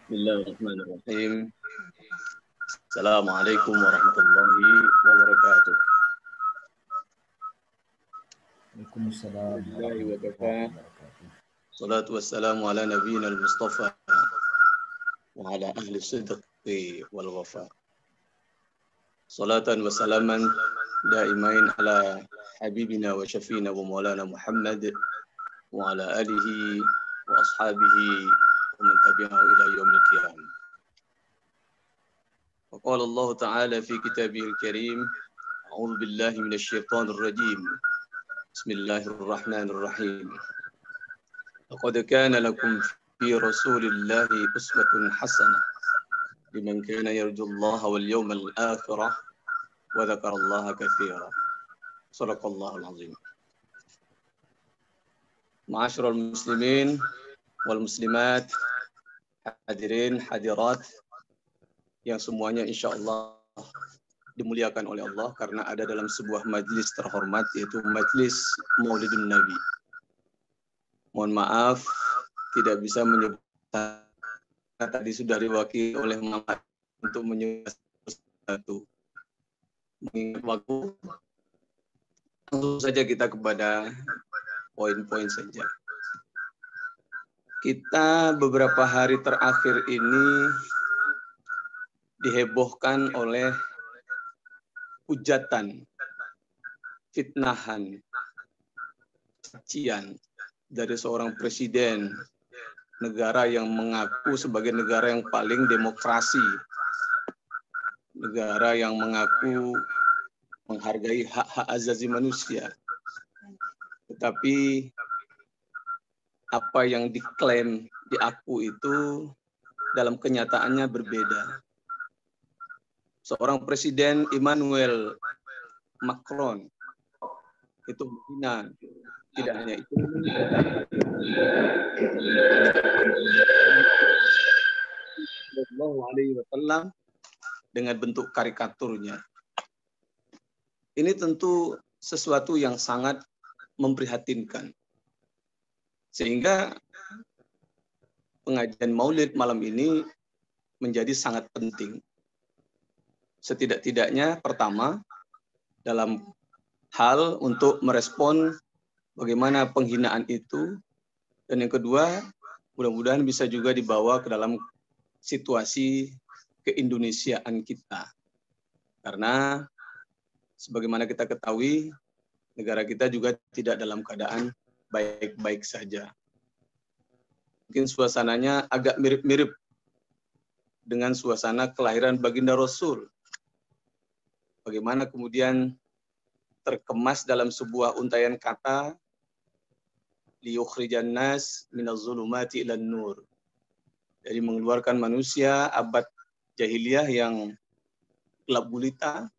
Bismillahirrahmanirrahim. Assalamualaikum warahmatullahi wabarakatuh. Waalaikumsalam Alhamdulillahi wa warahmatullahi kafa. wabarakatuh. Salatu wassalamu ala nabiyyina al-mustafa wa ala ahli sidqi wal wafa. Salatan wa salaman daimain ala habibina wa syafina wa maulana Muhammad wa ala alihi wa ashabihi wa man tabi'ahu ila yaumil qiyamah. وقال الله تعالى في كتابه الكريم أعوذ بالله من الشيطان الرجيم بسم الله الرحمن الرحيم لقد كان لكم في رسول الله أسوة حسنة لمن كان يرجو الله واليوم الآخرة وذكر الله كثيرا صدق الله العظيم. معاشر المسلمين والmuslimat, hadirin hadirat yang semuanya insya Allah dimuliakan oleh Allah karena ada dalam sebuah majlis terhormat, yaitu majlis Maulidun Nabi. Mohon maaf tidak bisa menyebutkan, tadi sudah diwakili oleh Muhammad untuk menyebut satu. Mengingat waktu, langsung saja kita kepada poin-poin saja. Kita beberapa hari terakhir ini dihebohkan oleh hujatan, fitnahan, cacian dari seorang presiden negara yang mengaku sebagai negara yang paling demokrasi, negara yang mengaku menghargai hak-hak asasi manusia. Tetapi apa yang diklaim, diaku itu dalam kenyataannya berbeda. Seorang presiden Emmanuel Macron itu menghina, tidak hanya itu, dengan bentuk karikaturnya. Ini tentu sesuatu yang sangat memprihatinkan. Sehingga pengajian Maulid malam ini menjadi sangat penting. Setidak-tidaknya pertama dalam hal untuk merespon bagaimana penghinaan itu, dan yang kedua mudah-mudahan bisa juga dibawa ke dalam situasi keindonesiaan kita. Karena sebagaimana kita ketahui negara kita juga tidak dalam keadaan baik-baik saja. Mungkin suasananya agak mirip-mirip dengan suasana kelahiran baginda Rasul. Bagaimana kemudian terkemas dalam sebuah untaian kata, liyukhrijan nas minaz zulumati ilan nur. Jadi mengeluarkan manusia abad jahiliyah yang gelap gulita,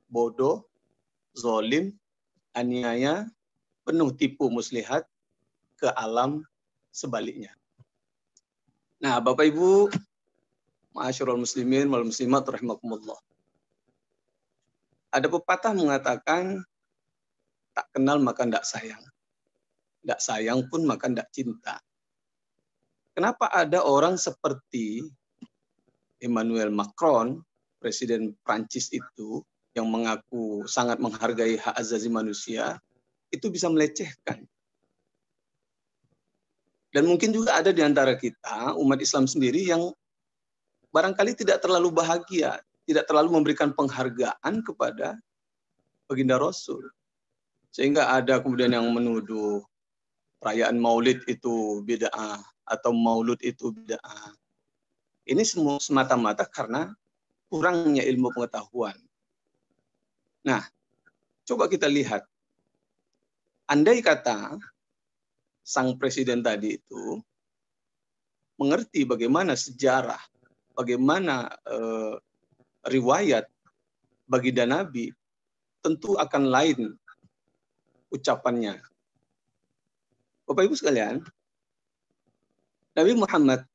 bodoh, zalim, aniaya, penuh tipu muslihat ke alam sebaliknya. Nah, Bapak Ibu, ma'asyiral muslimin wal muslimat rahimakumullah. Ada pepatah mengatakan, tak kenal maka ndak sayang. Ndak sayang pun maka ndak cinta. Kenapa ada orang seperti Emmanuel Macron, presiden Prancis itu, yang mengaku sangat menghargai hak asasi manusia, itu bisa melecehkan. Dan mungkin juga ada di antara kita, umat Islam sendiri, yang barangkali tidak terlalu bahagia, tidak terlalu memberikan penghargaan kepada baginda Rasul. Sehingga ada kemudian yang menuduh perayaan Maulid itu bid'ah atau Maulud itu bid'ah. Ini semua semata-mata karena kurangnya ilmu pengetahuan. Nah, coba kita lihat. Andai kata sang presiden tadi itu mengerti bagaimana sejarah, bagaimana riwayat baginda Nabi, tentu akan lain ucapannya. Bapak Ibu sekalian, Nabi Muhammad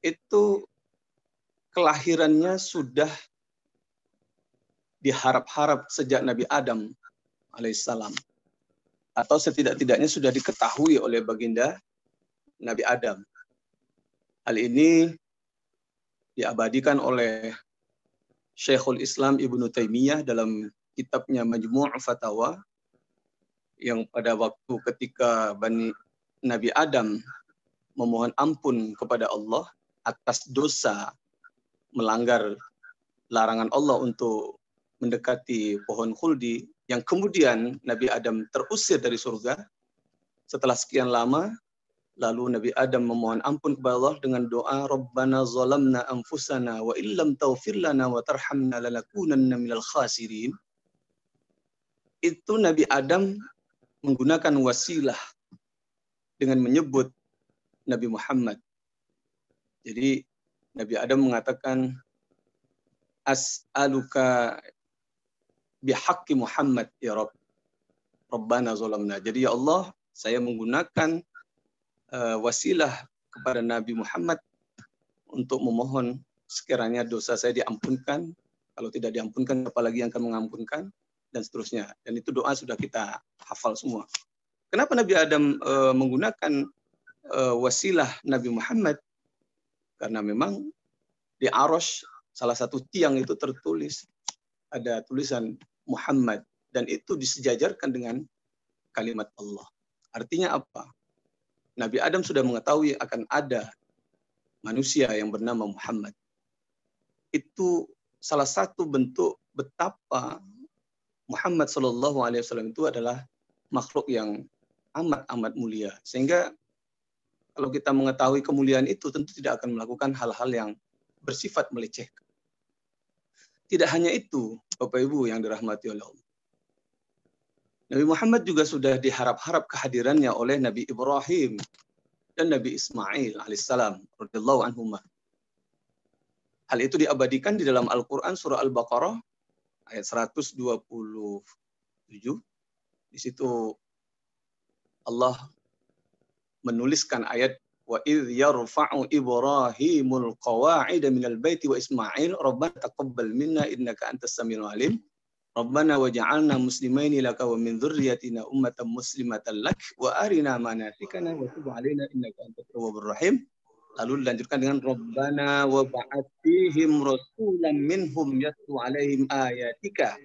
itu kelahirannya sudah diharap-harap sejak Nabi Adam alaihissalam. Atau setidak-tidaknya sudah diketahui oleh baginda Nabi Adam. Hal ini diabadikan oleh Syekhul Islam Ibnu Taimiyah dalam kitabnya Majmu' Fatawa, yang pada waktu ketika Nabi Adam memohon ampun kepada Allah atas dosa melanggar larangan Allah untuk mendekati pohon khuldi, yang kemudian Nabi Adam terusir dari surga. Setelah sekian lama, lalu Nabi Adam memohon ampun kepada Allah dengan doa, Rabbana zalamna anfusana wa illam taghfir lana wa tarhamna lanakunanna minal khasirin. Itu Nabi Adam menggunakan wasilah dengan menyebut Nabi Muhammad. Jadi Nabi Adam mengatakan, As'aluka bihaqqi Muhammad ya Rabb. Rabbana zalamna. Jadi ya Allah, saya menggunakan wasilah kepada Nabi Muhammad untuk memohon sekiranya dosa saya diampunkan. Kalau tidak diampunkan, apalagi yang akan mengampunkan, dan seterusnya. Dan itu doa sudah kita hafal semua. Kenapa Nabi Adam menggunakan wasilah Nabi Muhammad? Karena memang di Arsy salah satu tiang itu tertulis, ada tulisan Muhammad, dan itu disejajarkan dengan kalimat Allah. Artinya apa? Nabi Adam sudah mengetahui akan ada manusia yang bernama Muhammad. Itu salah satu bentuk betapa Muhammad SAW itu adalah makhluk yang amat mulia. Sehingga kalau kita mengetahui kemuliaan itu, tentu tidak akan melakukan hal-hal yang bersifat melecehkan. Tidak hanya itu, Bapak Ibu yang dirahmati oleh Allah. Nabi Muhammad juga sudah diharap-harap kehadirannya oleh Nabi Ibrahim dan Nabi Ismail alaihissalam radhiyallahu anhuma. Hal itu diabadikan di dalam Al-Quran surah Al-Baqarah ayat 127. Di situ Allah menuliskan ayat wa idh yarfa'u Ibrahimul qawa'ida minal baiti wa Ismail rabbana taqabbal minna innaka antas samiul alim. Rabbana waj'alna muslimaini laka wa min dzurriyyatina ummatan muslimatan lak wa arina manasikana wa tub 'alaina innaka antat tawwabur rahim. Lalu dilanjutkan dengan Rabbana wa ba'ath fihim rasulan minhum yatlu 'alaihim ayatika.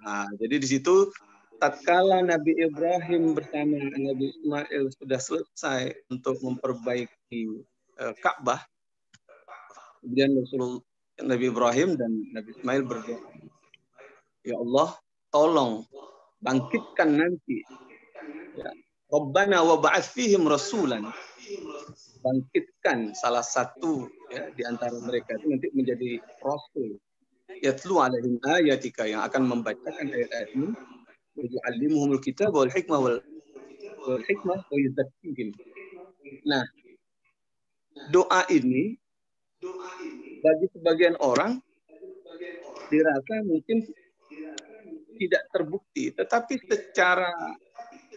Nah, jadi di situ tatkala Nabi Ibrahim bersama Nabi Ismail sudah selesai untuk memperbaiki Ka'bah, kemudian Nabi Ibrahim dan Nabi Ismail berdoa, ya Allah, tolong bangkitkan nanti. Ya. Rabbana wa ba'ath fihim rasulan. Bangkitkan salah satu di antara mereka itu nanti menjadi rasul. Yatlu 'alaihim ayatika, yang akan membacakan ayat-ayatmu, wa yu'allimuhumul kitab wal hikmah wa yuzakkihim. Nah, doa ini bagi sebagian orang dirasa mungkin tidak terbukti, tetapi secara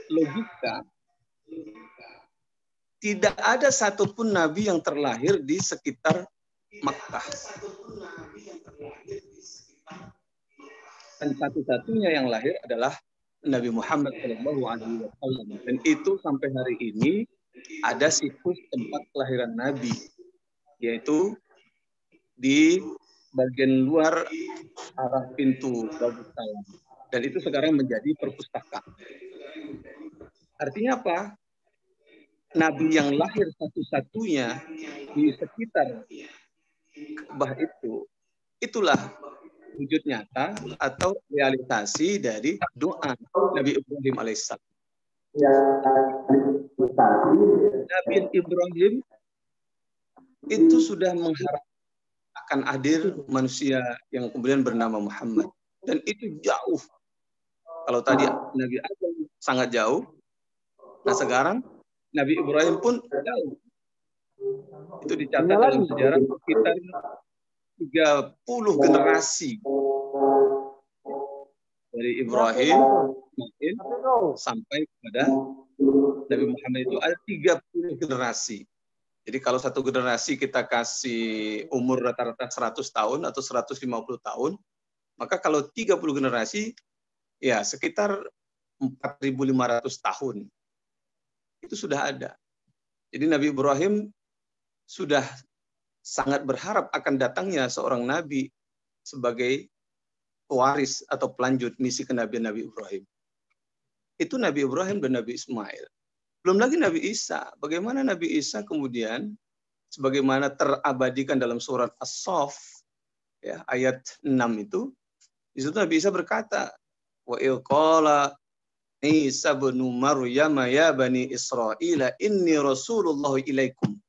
logika tidak ada satupun nabi yang terlahir di sekitar Makkah. Dan satu-satunya yang lahir adalah Nabi Muhammad SAW. Dan itu sampai hari ini ada situs tempat kelahiran Nabi, yaitu di bagian luar arah pintu Babus Salam. Dan itu sekarang menjadi perpustakaan. Artinya apa? Nabi yang lahir satu-satunya di sekitar Ka'bah itu, itulah wujud nyata atau realisasi dari doa Nabi Ibrahim alaihissalam. Nabi Ibrahim itu sudah mengharap akan hadir manusia yang kemudian bernama Muhammad. Dan itu jauh. Kalau tadi Nabi Adam sangat jauh, nah sekarang Nabi Ibrahim pun jauh. Itu dicatat dalam sejarah sekitar 30 generasi. Dari Ibrahim sampai kepada Nabi Muhammad itu ada 30 generasi. Jadi kalau satu generasi kita kasih umur rata-rata 100 tahun atau 150 tahun, maka kalau 30 generasi, ya sekitar 4.500 tahun. Itu sudah ada. Jadi Nabi Ibrahim sudah sangat berharap akan datangnya seorang nabi sebagai pewaris atau pelanjut misi kenabian Nabi Ibrahim. Itu Nabi Ibrahim dan Nabi Ismail. Belum lagi Nabi Isa. Bagaimana Nabi Isa kemudian sebagaimana terabadikan dalam surat As-Saff ya, ayat 6 itu, di situ Nabi Isa berkata, wa ilqala Isa bin Maryam ya bani Israil inni rasulullah ilaikum.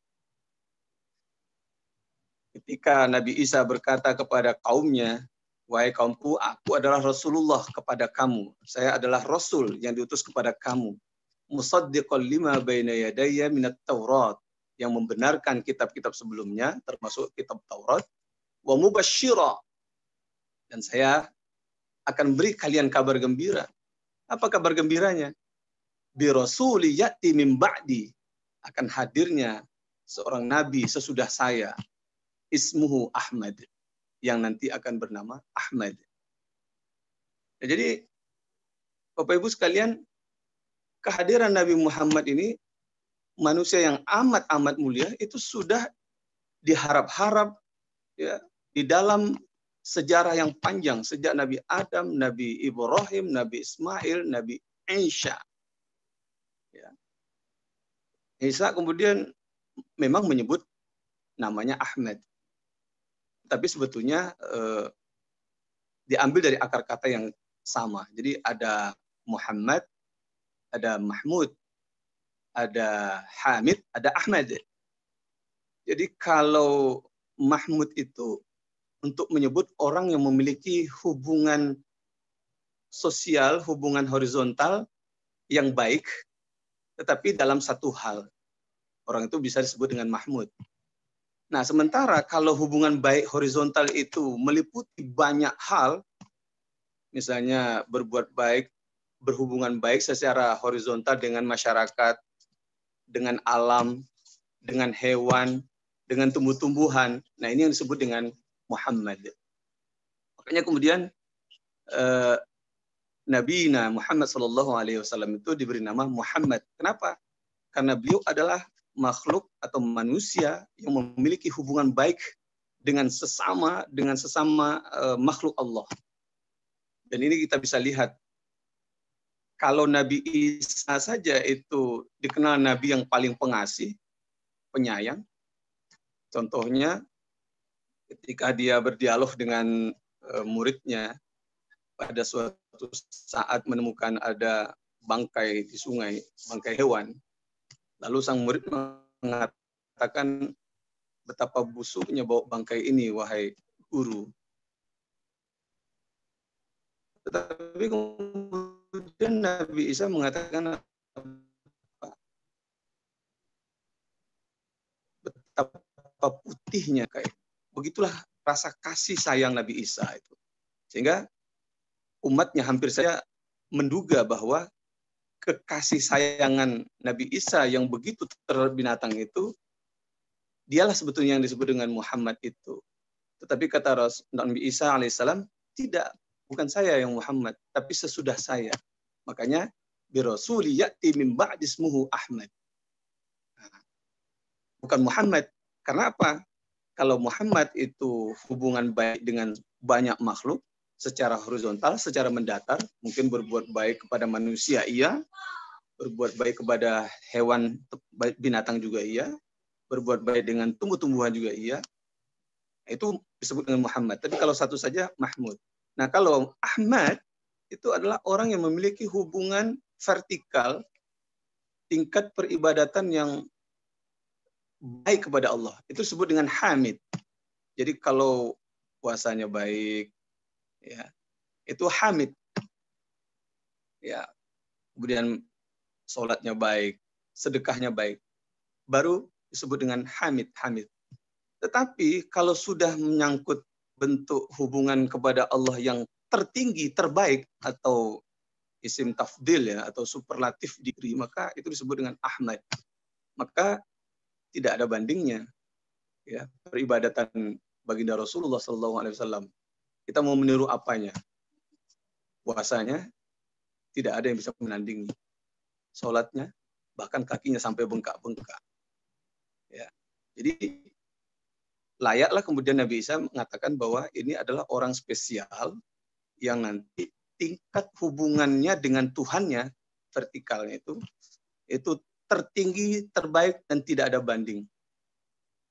Ketika Nabi Isa berkata kepada kaumnya, wahai kaumku, aku adalah Rasulullah kepada kamu. Saya adalah Rasul yang diutus kepada kamu. Musaddiqan lima baina yadayya minat Taurat. Yang membenarkan kitab-kitab sebelumnya, termasuk kitab Taurat. Wa mubasysyira. Dan saya akan beri kalian kabar gembira. Apa kabar gembiranya? Bi rasuli ya'ti min ba'di. Akan hadirnya seorang nabi sesudah saya. Ismuhu Ahmad. Yang nanti akan bernama Ahmad. Ya, jadi Bapak Ibu sekalian, kehadiran Nabi Muhammad ini, manusia yang amat-amat mulia, itu sudah diharap-harap ya, di dalam sejarah yang panjang. Sejak Nabi Adam, Nabi Ibrahim, Nabi Ismail, Nabi Isa. Ya. Isa kemudian memang menyebut namanya Ahmad. Tapi sebetulnya diambil dari akar kata yang sama. Jadi ada Muhammad, ada Mahmud, ada Hamid, ada Ahmad. Jadi kalau Mahmud itu untuk menyebut orang yang memiliki hubungan sosial, hubungan horizontal yang baik, tetapi dalam satu hal. Orang itu bisa disebut dengan Mahmud. Nah, sementara kalau hubungan baik horizontal itu meliputi banyak hal, misalnya berbuat baik, berhubungan baik secara horizontal dengan masyarakat, dengan alam, dengan hewan, dengan tumbuh-tumbuhan. Nah, ini yang disebut dengan Muhammad. Makanya kemudian Nabi Muhammad SAW itu diberi nama Muhammad. Kenapa? Karena beliau adalah makhluk atau manusia yang memiliki hubungan baik dengan sesama makhluk Allah. Dan ini kita bisa lihat, kalau Nabi Isa saja itu dikenal Nabi yang paling pengasih, penyayang. Contohnya ketika dia berdialog dengan muridnya pada suatu saat menemukan ada bangkai di sungai, bangkai hewan. Lalu sang murid mengatakan, betapa busuknya bau bangkai ini, wahai guru. Tetapi kemudian Nabi Isa mengatakan, betapa putihnya kayak. Begitulah rasa kasih sayang Nabi Isa itu. Sehingga umatnya hampir saja menduga bahwa kekasih sayangan Nabi Isa yang begitu terhadap binatang itu, dialah sebetulnya yang disebut dengan Muhammad itu. Tetapi kata Nabi Isa alaihissalam, tidak, bukan saya yang Muhammad, tapi sesudah saya. Makanya, birasuli ya'ti min ba'di ismuhu Ahmad. Bukan Muhammad. Karena apa? Kalau Muhammad itu hubungan baik dengan banyak makhluk, secara horizontal, secara mendatar, mungkin berbuat baik kepada manusia iya, berbuat baik kepada hewan, binatang juga iya, berbuat baik dengan tumbuh-tumbuhan juga iya, itu disebut dengan Muhammad. Tapi kalau satu saja, Mahmud. Nah, kalau Ahmad, itu adalah orang yang memiliki hubungan vertikal, tingkat peribadatan yang baik kepada Allah. Itu disebut dengan Hamid. Jadi kalau puasanya baik, ya, itu Hamid. Ya, kemudian sholatnya baik, sedekahnya baik, baru disebut dengan Hamid. Tetapi kalau sudah menyangkut bentuk hubungan kepada Allah yang tertinggi, terbaik, atau isim tafdil ya, atau superlatif degree, maka itu disebut dengan Ahmad. Maka tidak ada bandingnya ya peribadatan baginda Rasulullah SAW. Kita mau meniru apanya? Puasanya tidak ada yang bisa menandingi. Sholatnya bahkan kakinya sampai bengkak-bengkak. Ya. Jadi layaklah kemudian Nabi Isa mengatakan bahwa ini adalah orang spesial yang nanti tingkat hubungannya dengan Tuhannya, vertikalnya itu tertinggi, terbaik, dan tidak ada banding.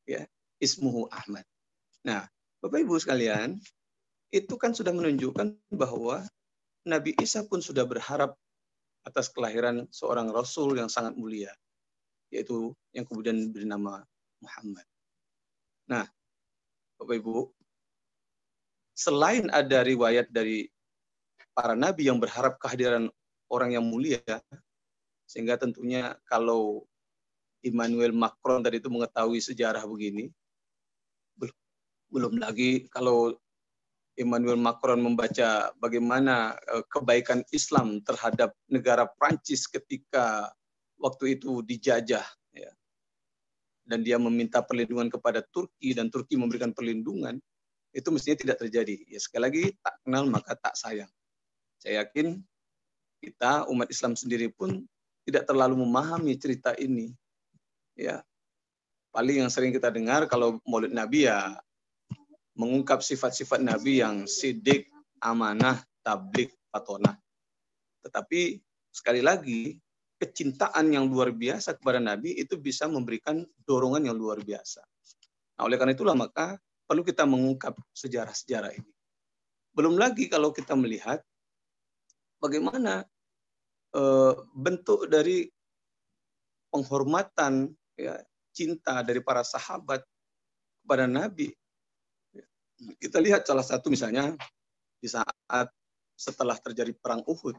Ya, ismuhu Ahmad. Nah, Bapak Ibu sekalian, itu kan sudah menunjukkan bahwa Nabi Isa pun sudah berharap atas kelahiran seorang Rasul yang sangat mulia, yaitu yang kemudian bernama Muhammad. Nah, Bapak Ibu, selain ada riwayat dari para nabi yang berharap kehadiran orang yang mulia, sehingga tentunya kalau Emmanuel Macron tadi itu mengetahui sejarah begini, belum lagi kalau Emmanuel Macron membaca bagaimana kebaikan Islam terhadap negara Prancis ketika waktu itu dijajah, ya, dan dia meminta perlindungan kepada Turki dan Turki memberikan perlindungan, itu mestinya tidak terjadi. Ya, sekali lagi, tak kenal maka tak sayang. Saya yakin kita umat Islam sendiri pun tidak terlalu memahami cerita ini. Ya, paling yang sering kita dengar kalau Maulid Nabi ya mengungkap sifat-sifat Nabi yang sidik, amanah, tabligh, fatonah. Tetapi sekali lagi, kecintaan yang luar biasa kepada Nabi itu bisa memberikan dorongan yang luar biasa. Nah, oleh karena itulah maka perlu kita mengungkap sejarah-sejarah ini. Belum lagi kalau kita melihat bagaimana bentuk dari penghormatan, ya, cinta dari para sahabat kepada Nabi. Kita lihat salah satu misalnya di saat setelah terjadi perang Uhud.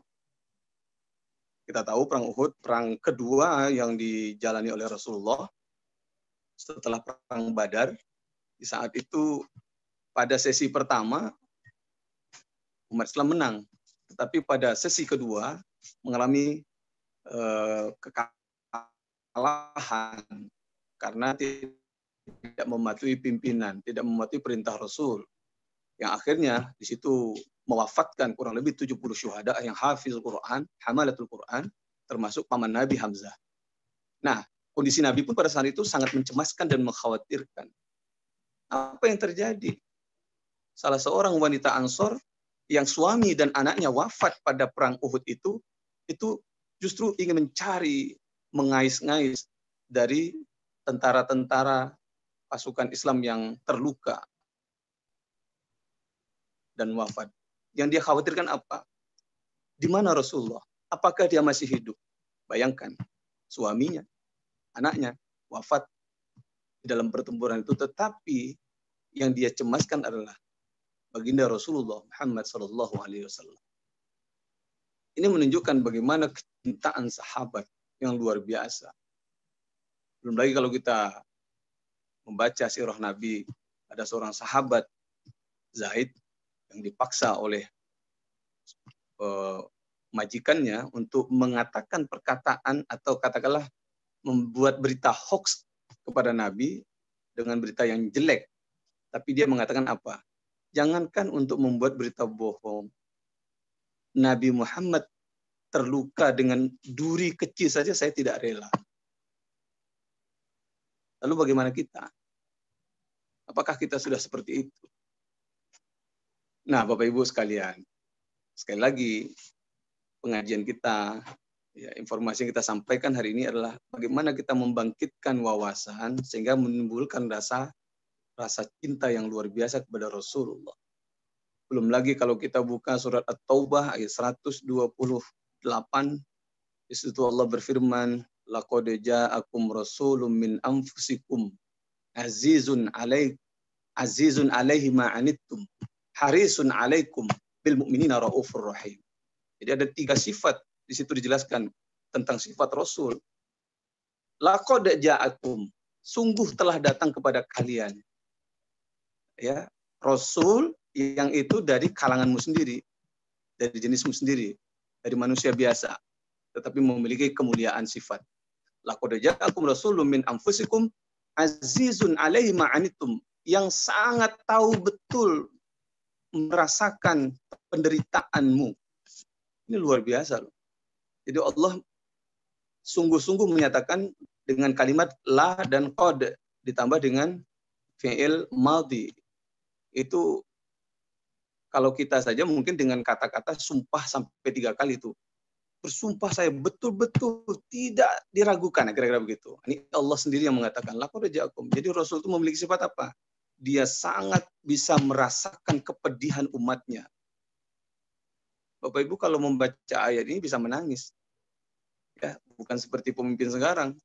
Kita tahu perang Uhud, perang kedua yang dijalani oleh Rasulullah setelah perang Badar. Di saat itu pada sesi pertama umat Islam menang, tetapi pada sesi kedua mengalami kekalahan karena tidak mematuhi pimpinan, tidak mematuhi perintah Rasul. Yang akhirnya di situ mewafatkan kurang lebih 70 syuhada yang hafiz Quran, hamalatul Quran, termasuk paman Nabi Hamzah. Nah, kondisi Nabi pun pada saat itu sangat mencemaskan dan mengkhawatirkan. Apa yang terjadi? Salah seorang wanita Ansor yang suami dan anaknya wafat pada perang Uhud itu justru ingin mencari, mengais-ngais dari tentara-tentara pasukan Islam yang terluka dan wafat. Yang dia khawatirkan apa? Di mana Rasulullah? Apakah dia masih hidup? Bayangkan, suaminya, anaknya wafat di dalam pertempuran itu, tetapi yang dia cemaskan adalah baginda Rasulullah Muhammad SAW. Ini menunjukkan bagaimana kecintaan sahabat yang luar biasa. Belum lagi kalau kita membaca sirah Nabi, ada seorang sahabat Zaid yang dipaksa oleh majikannya untuk mengatakan perkataan atau katakanlah membuat berita hoax kepada Nabi dengan berita yang jelek. Tapi dia mengatakan apa? Jangankan untuk membuat berita bohong. Nabi Muhammad terluka dengan duri kecil saja saya tidak rela. Lalu bagaimana kita? Apakah kita sudah seperti itu? Nah, Bapak Ibu sekalian, sekali lagi pengajian kita, ya, informasi yang kita sampaikan hari ini adalah bagaimana kita membangkitkan wawasan sehingga menimbulkan rasa cinta yang luar biasa kepada Rasulullah. Belum lagi kalau kita buka surat At-Taubah ayat 128, di situ Allah berfirman, laqad ja'akum rasulun min anfusikum azizun alaihi ma anittum harisun alaikum bil mu'minina raufur rahim. Jadi ada 3 sifat di situ dijelaskan tentang sifat Rasul. Laqad ja'akum, sungguh telah datang kepada kalian. Ya, Rasul yang itu dari kalanganmu sendiri, dari jenismu sendiri, dari manusia biasa, tetapi memiliki kemuliaan sifat. Laqad ja'akum rasulun min anfusikum azizun alaihi ma anittum, yang sangat tahu betul merasakan penderitaanmu. Ini luar biasa loh. Jadi Allah sungguh-sungguh menyatakan dengan kalimat la dan qad, ditambah dengan fi'il madhi. Itu kalau kita saja mungkin dengan kata-kata sumpah sampai 3 kali itu. Bersumpah saya betul-betul tidak diragukan, kira-kira begitu. Ini Allah sendiri yang mengatakan, laqad ja'akum. Jadi Rasul itu memiliki sifat apa? Dia sangat bisa merasakan kepedihan umatnya. Bapak Ibu kalau membaca ayat ini bisa menangis. Ya, bukan seperti pemimpin sekarang.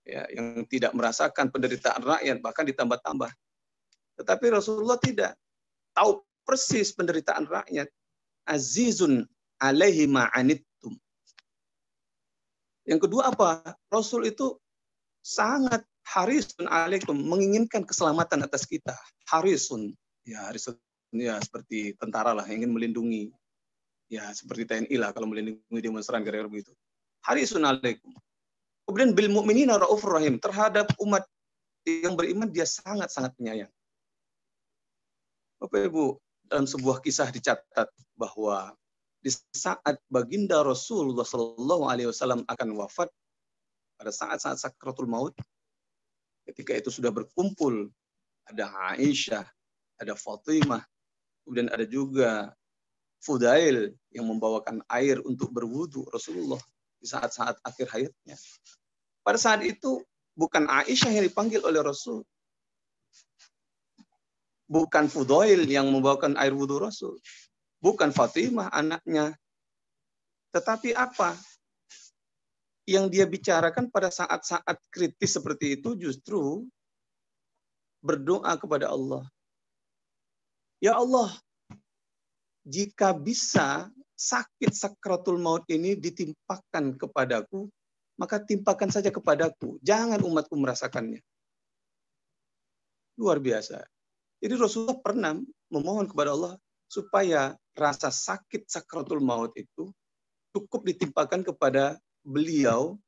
Ya, yang tidak merasakan penderitaan rakyat, bahkan ditambah-tambah. Tetapi Rasulullah tidak. Tahu persis penderitaan rakyat. Azizun alaihi ma'anittum. Yang kedua apa? Rasul itu sangat harisun alaikum, menginginkan keselamatan atas kita. Harisun. Ya, harisun ya seperti tentara lah, ingin melindungi. Ya, seperti TNI lah kalau melindungi demonstran kira-kira begitu. Harisun alaikum. Kemudian bil mu'minina raufur rahim, terhadap umat yang beriman dia sangat-sangat penyayang. Bapak Ibu, dalam sebuah kisah dicatat bahwa di saat baginda Rasulullah SAW akan wafat, pada saat-saat sakratul maut, ketika itu sudah berkumpul, ada Aisyah, ada Fatimah, kemudian ada juga Fudail yang membawakan air untuk berwudu Rasulullah di saat-saat akhir hayatnya. Pada saat itu bukan Aisyah yang dipanggil oleh Rasul, bukan Fudail yang membawakan air wudu Rasul, bukan Fatimah anaknya, tetapi apa? Yang dia bicarakan pada saat-saat kritis seperti itu justru berdoa kepada Allah. Ya Allah, jika bisa sakit sakratul maut ini ditimpakan kepadaku, maka timpakan saja kepadaku. Jangan umatku merasakannya. Luar biasa. Jadi Rasulullah pernah memohon kepada Allah supaya rasa sakit sakratul maut itu cukup ditimpakan kepada beliau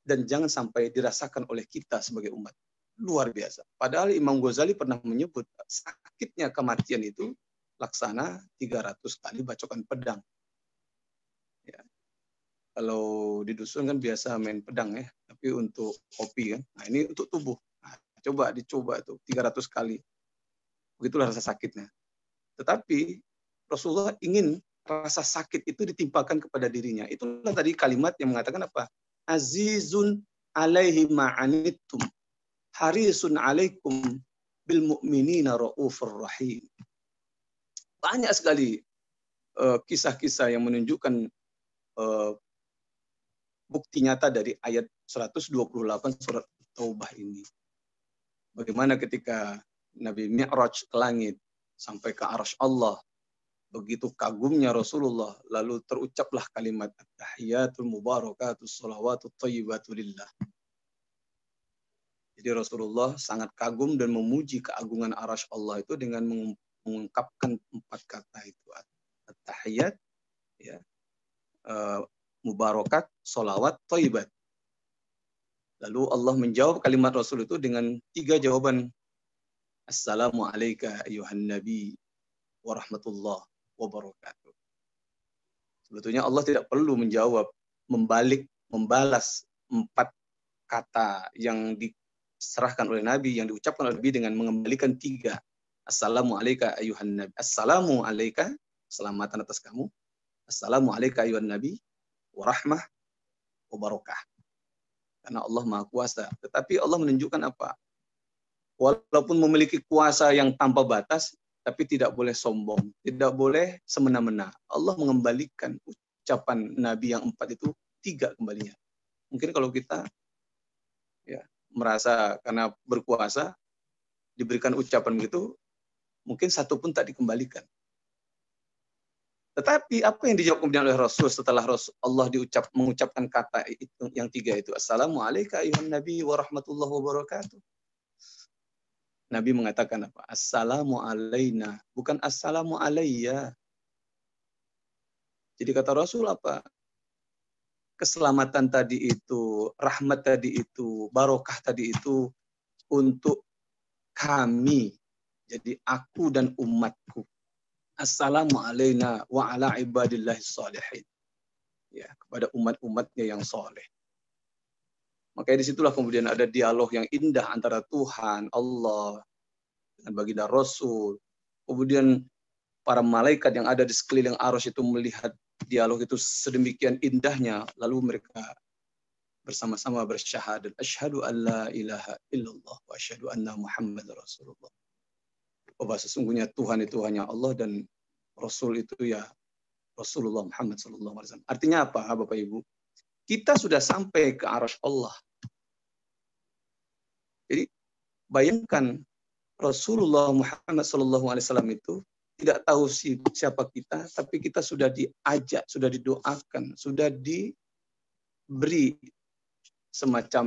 dan jangan sampai dirasakan oleh kita sebagai umat. Luar biasa. Padahal Imam Ghazali pernah menyebut sakitnya kematian itu laksana 300 kali bacokan pedang. Ya. Kalau di dusun kan biasa main pedang ya, tapi untuk kopi kan. Nah, ini untuk tubuh. Nah, dicoba tuh 300 kali. Begitulah rasa sakitnya. Tetapi Rasulullah ingin rasa sakit itu ditimpakan kepada dirinya. Itulah tadi kalimat yang mengatakan apa? Azizun alaihi ma'anittum. Harisun alaikum bil mu'minina raufur rahim. Banyak sekali kisah-kisah yang menunjukkan bukti nyata dari ayat 128 surat Taubah ini. Bagaimana ketika Nabi Mi'raj ke langit sampai ke arsy Allah, begitu kagumnya Rasulullah, lalu terucaplah kalimat at-tahiyatul mubarakatus shalawatut thayyibatu lillah. Jadi Rasulullah sangat kagum dan memuji keagungan arsy Allah itu dengan mengungkapkan 4 kata itu. At-tahiyat, ya, mubarakat, sholawat, thayyibat. Lalu Allah menjawab kalimat Rasul itu dengan 3 jawaban. Assalamu alayka ayuhan nabi wa rahmatullah wa barakatuh. Sebetulnya Allah tidak perlu menjawab, membalas 4 kata yang diserahkan oleh Nabi, yang diucapkan oleh Nabi dengan mengembalikan 3. Assalamu alayka ayuhan nabi. Assalamu alayka, keselamatan atas kamu. Assalamu alayka ayuhan nabi wa rahmah wa barakah. Karena Allah Maha Kuasa. Tetapi Allah menunjukkan apa? Walaupun memiliki kuasa yang tanpa batas, tapi tidak boleh sombong, tidak boleh semena-mena. Allah mengembalikan ucapan Nabi yang 4 itu 3 kembalinya. Mungkin kalau kita ya merasa karena berkuasa diberikan ucapan begitu, mungkin 1 pun tak dikembalikan. Tetapi apa yang dijawab kemudian oleh Rasul setelah Allah mengucapkan kata itu yang 3 itu, Assalamu alayka ayuhan nabi wa rahmatullahi wa barakatuh. Nabi mengatakan apa? Assalamu alayna, bukan assalamu alayya. Jadi kata Rasul apa? Keselamatan tadi itu, rahmat tadi itu, barokah tadi itu untuk kami. Jadi aku dan umatku. Assalamu alayna wa ala ibadillahi shalihin. Ya, kepada umat-umatnya yang soleh. Makanya disitulah kemudian ada dialog yang indah antara Tuhan, Allah, dengan baginda Rasul. Kemudian para malaikat yang ada di sekeliling Arsy itu melihat dialog itu sedemikian indahnya, lalu mereka bersama-sama bersyahadat, asyhadu an la ilaha illallah wa asyhadu anna Muhammad Rasulullah. Bahwa sesungguhnya Tuhan itu hanya Allah dan Rasul itu ya Rasulullah Muhammad sallallahu alaihi wasallam. Artinya apa, Bapak Ibu? Kita sudah sampai ke arsy Allah. Jadi bayangkan Rasulullah Muhammad sallallahu alaihi wasallam itu tidak tahu siapa kita, tapi kita sudah diajak, sudah didoakan, sudah diberi semacam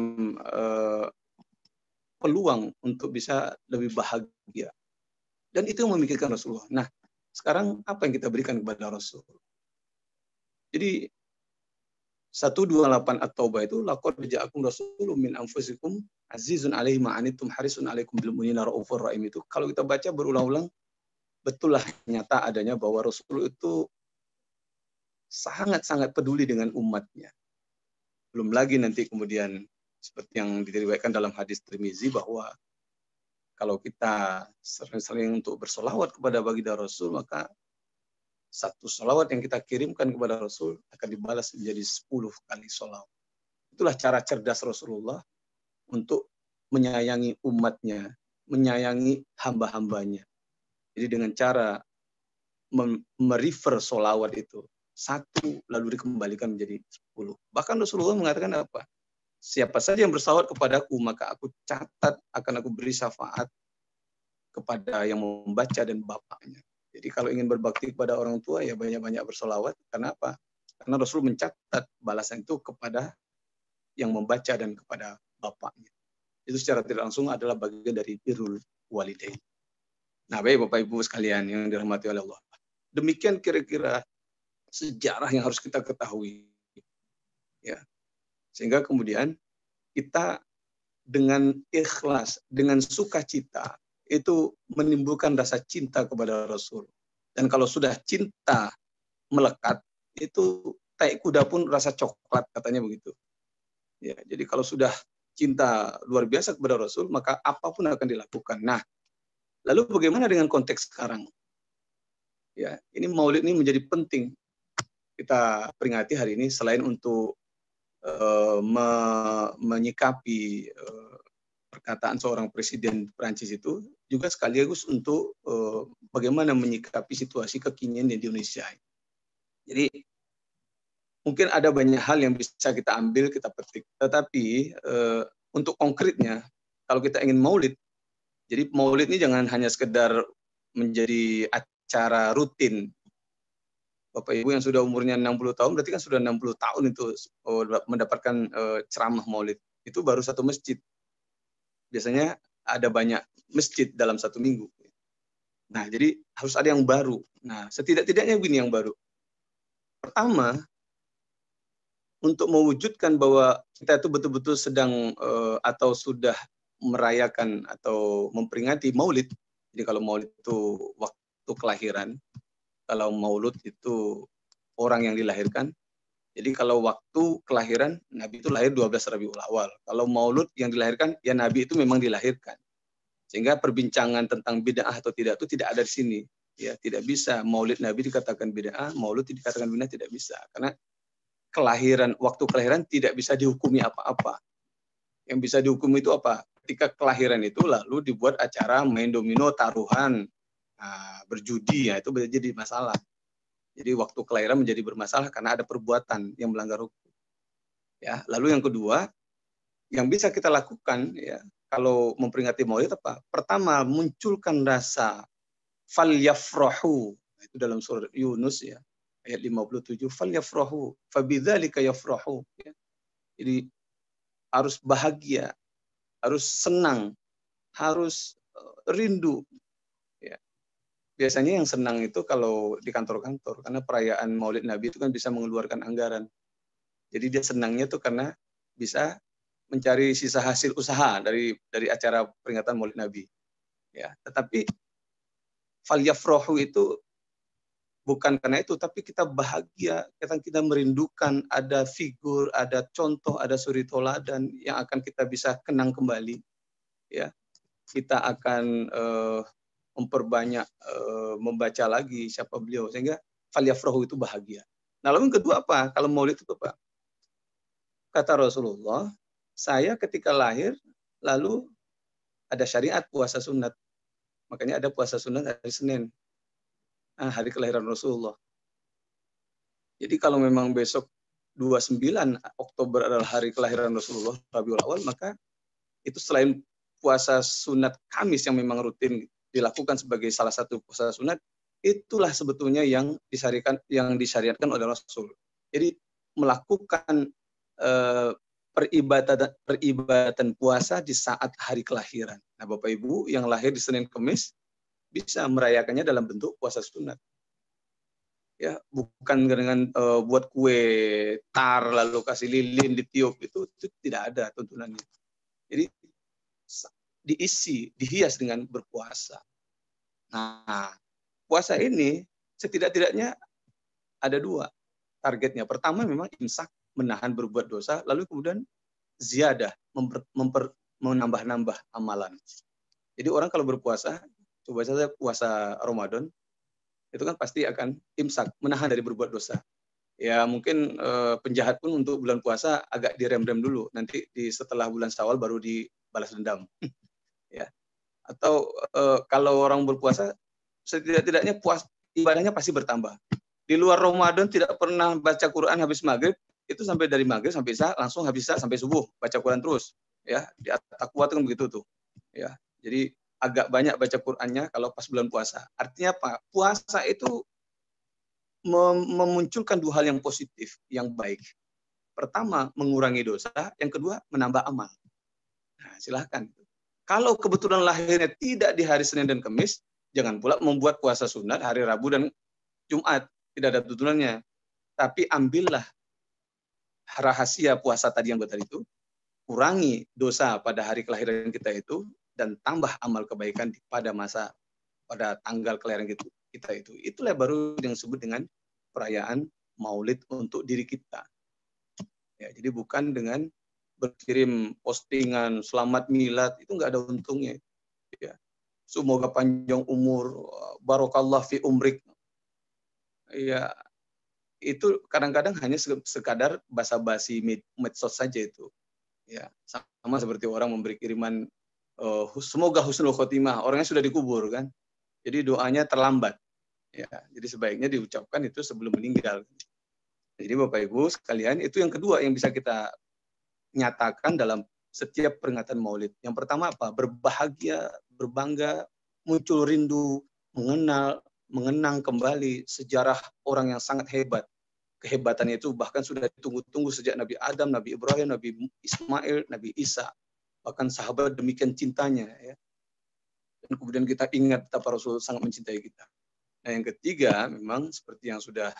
peluang untuk bisa lebih bahagia. Dan itu yang memikirkan Rasulullah. Nah, sekarang apa yang kita berikan kepada Rasul? Jadi 128 At-Taubah itu laqad ja'akum rasulun min anfusikum azizun 'alaihi ma 'anittum harisun 'alaikum bil mu'minina raufur rahim itu kalau kita baca berulang-ulang betullah nyata adanya bahwa Rasul itu sangat-sangat peduli dengan umatnya. Belum lagi nanti kemudian seperti yang diriwayatkan dalam hadis Tirmizi bahwa kalau kita sering-sering untuk bersolawat kepada baginda Rasul, maka satu solawat yang kita kirimkan kepada Rasul akan dibalas menjadi 10 kali solawat. Itulah cara cerdas Rasulullah untuk menyayangi umatnya, menyayangi hamba-hambanya. Jadi dengan cara merefer solawat itu, 1 lalu dikembalikan menjadi 10. Bahkan Rasulullah mengatakan apa? Siapa saja yang bersalawat kepadaku, maka aku catat akan aku beri syafaat kepada yang membaca dan bapaknya. Jadi kalau ingin berbakti kepada orang tua, ya banyak-banyak bersolawat. Kenapa? Karena Rasul mencatat balasan itu kepada yang membaca dan kepada bapaknya. Itu secara tidak langsung adalah bagian dari birrul walidain. Nah, baik Bapak Ibu sekalian yang dirahmati oleh Allah. Demikian kira-kira sejarah yang harus kita ketahui. Ya. Sehingga kemudian kita dengan ikhlas, dengan sukacita, itu menimbulkan rasa cinta kepada Rasul. Dan kalau sudah cinta melekat, itu tai kuda pun rasa coklat, katanya begitu. Ya, jadi kalau sudah cinta luar biasa kepada Rasul, maka apapun akan dilakukan. Nah, lalu bagaimana dengan konteks sekarang? Ya, ini Maulid ini menjadi penting kita peringati hari ini selain untuk menyikapi perkataan seorang presiden Prancis itu, juga sekaligus untuk bagaimana menyikapi situasi kekinian di Indonesia. Jadi mungkin ada banyak hal yang bisa kita ambil, kita petik. Tetapi untuk konkretnya, kalau kita ingin Maulid, jadi Maulid ini jangan hanya sekedar menjadi acara rutin. Bapak Ibu yang sudah umurnya 60 tahun, berarti kan sudah 60 tahun itu mendapatkan ceramah Maulid. Itu baru satu masjid. Biasanya ada banyak masjid dalam satu minggu. Nah, jadi harus ada yang baru. Nah, setidak-tidaknya begini yang baru. Pertama, untuk mewujudkan bahwa kita itu betul-betul sedang atau sudah merayakan atau memperingati Maulid. Jadi kalau Maulid itu waktu kelahiran, kalau Maulud itu orang yang dilahirkan. Jadi kalau waktu kelahiran, Nabi itu lahir 12 Rabiul Awal. Kalau Maulud yang dilahirkan, ya Nabi itu memang dilahirkan. Sehingga perbincangan tentang bid'ah atau tidak itu tidak ada di sini. Ya, tidak bisa Maulid Nabi dikatakan bid'ah, Maulud dikatakan bid'ah, tidak bisa. Karena waktu kelahiran tidak bisa dihukumi apa-apa. Yang bisa dihukumi itu apa? Ketika kelahiran itu lalu dibuat acara main domino, taruhan, berjudi, ya itu jadi masalah. Jadi waktu kelahiran menjadi bermasalah karena ada perbuatan yang melanggar hukum. Ya, lalu yang kedua, yang bisa kita lakukan ya kalau memperingati Maulid apa? Pertama, munculkan rasa falyafrahu. Itu dalam surat Yunus ya, ayat 57, falyafrahu fabidzalika yafrahu ya. Jadi harus bahagia, harus senang, harus rindu. Biasanya yang senang itu kalau di kantor-kantor, karena perayaan Maulid Nabi itu kan bisa mengeluarkan anggaran. Jadi dia senangnya tuh karena bisa mencari sisa hasil usaha dari acara peringatan Maulid Nabi. Ya, tetapi falyafrahu itu bukan karena itu, tapi kita bahagia, kita merindukan ada figur, ada contoh, ada suri toladan yang akan kita bisa kenang kembali. Ya, kita akan memperbanyak membaca lagi siapa beliau, sehingga falyafrahu itu bahagia. Nah, lalu yang kedua apa? Kalau maulid itu apa? Kata Rasulullah, saya ketika lahir lalu ada syariat puasa sunat. Makanya ada puasa sunat hari Senin. Hari kelahiran Rasulullah. Jadi kalau memang besok 29 Oktober adalah hari kelahiran Rasulullah, Rabiul Awal, maka itu selain puasa sunat Kamis yang memang rutin dilakukan sebagai salah satu puasa sunat, itulah sebetulnya yang disyariatkan oleh Rasul. Jadi melakukan peribadatan puasa di saat hari kelahiran. Nah, Bapak Ibu yang lahir di Senin Kamis bisa merayakannya dalam bentuk puasa sunat. Ya, bukan dengan buat kue tar lalu kasih lilin ditiup, itu tidak ada tuntunannya. Jadi dihias dengan berpuasa. Nah, puasa ini setidak-tidaknya ada dua targetnya. Pertama memang imsak, menahan berbuat dosa, lalu kemudian ziyadah, menambah-nambah amalan. Jadi orang kalau berpuasa, coba saja puasa Ramadan, itu kan pasti akan imsak, menahan dari berbuat dosa. Ya mungkin penjahat pun untuk bulan puasa agak direm-rem dulu, nanti setelah bulan Syawal baru dibalas dendam. Ya. Atau kalau orang berpuasa, setidak-tidaknya ibadahnya pasti bertambah. Di luar Ramadan tidak pernah baca Quran habis maghrib, itu sampai dari maghrib sampai isya, langsung habis isya sampai subuh, baca Quran terus. Ya, di At-Taqwa itu kan begitu tuh. Ya, jadi agak banyak baca Qur'annya kalau pas bulan puasa. Artinya apa? Puasa itu memunculkan dua hal yang positif, yang baik. Pertama, mengurangi dosa. Yang kedua, menambah amal. Nah, silahkan. Kalau kebetulan lahirnya tidak di hari Senin dan Kamis, jangan pula membuat puasa sunat hari Rabu dan Jumat. Tidak ada tuntunannya. Tapi ambillah rahasia puasa tadi yang tadi itu, kurangi dosa pada hari kelahiran kita itu, dan tambah amal kebaikan pada tanggal kelahiran kita itu. Itulah baru yang disebut dengan perayaan maulid untuk diri kita. Ya, jadi bukan dengan berkirim postingan selamat milad, itu nggak ada untungnya. Ya. Semoga panjang umur, barokallah fi umrik. Ya, itu kadang-kadang hanya sekadar basa-basi medsos saja itu. Ya, sama seperti orang memberi kiriman semoga husnul khotimah, orangnya sudah dikubur kan. Jadi doanya terlambat. Ya, jadi sebaiknya diucapkan itu sebelum meninggal. Jadi Bapak Ibu sekalian, itu yang kedua yang bisa kita nyatakan dalam setiap peringatan Maulid. Yang pertama apa? Berbahagia, berbangga, muncul rindu, mengenang kembali sejarah orang yang sangat hebat. Kehebatannya itu bahkan sudah ditunggu-tunggu sejak Nabi Adam, Nabi Ibrahim, Nabi Ismail, Nabi Isa. Bahkan sahabat demikian cintanya. Ya. Dan kemudian kita ingat betapa Rasul sangat mencintai kita. Nah, yang ketiga memang seperti yang sudah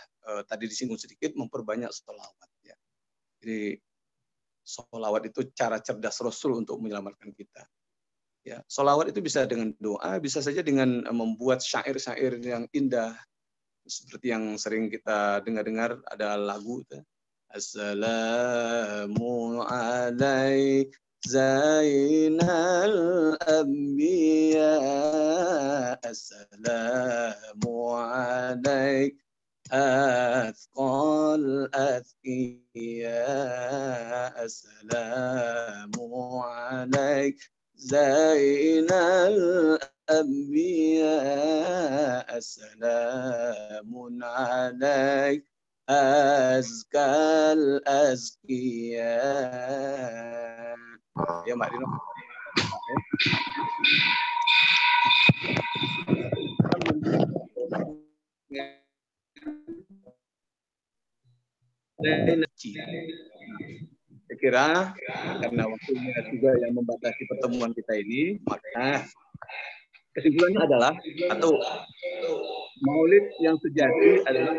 tadi disinggung sedikit, memperbanyak sholawat. Ya. Jadi sholawat itu cara cerdas Rasul untuk menyelamatkan kita. Ya, sholawat itu bisa dengan doa, bisa saja dengan membuat syair-syair yang indah. Seperti yang sering kita dengar-dengar ada lagu itu. Assalamu alaik Zainal Anbiya, Assalamu alaik Athqal Athqiya, Assalamu alaik Zainal Anbiya, Assalamun alaik Azkal Azkiya. Ya Mbak Dino. Saya kira karena waktunya juga yang membatasi pertemuan kita ini, maka kesimpulannya adalah atau maulid yang sejati adalah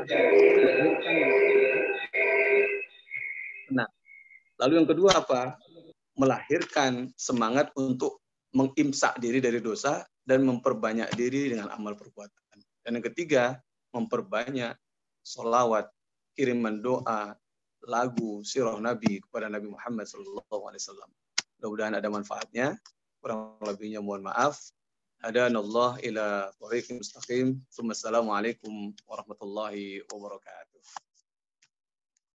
nah. Lalu yang kedua apa? Melahirkan semangat untuk mengimsak diri dari dosa dan memperbanyak diri dengan amal perbuatan. Dan yang ketiga, memperbanyak sholawat, kiriman doa, lagu, sirah Nabi kepada Nabi Muhammad SAW. Mudah-mudahan ada manfaatnya. Kurang lebihnya mohon maaf. Hadanallah ila thariqin mustaqim. Assalamualaikum warahmatullahi wabarakatuh.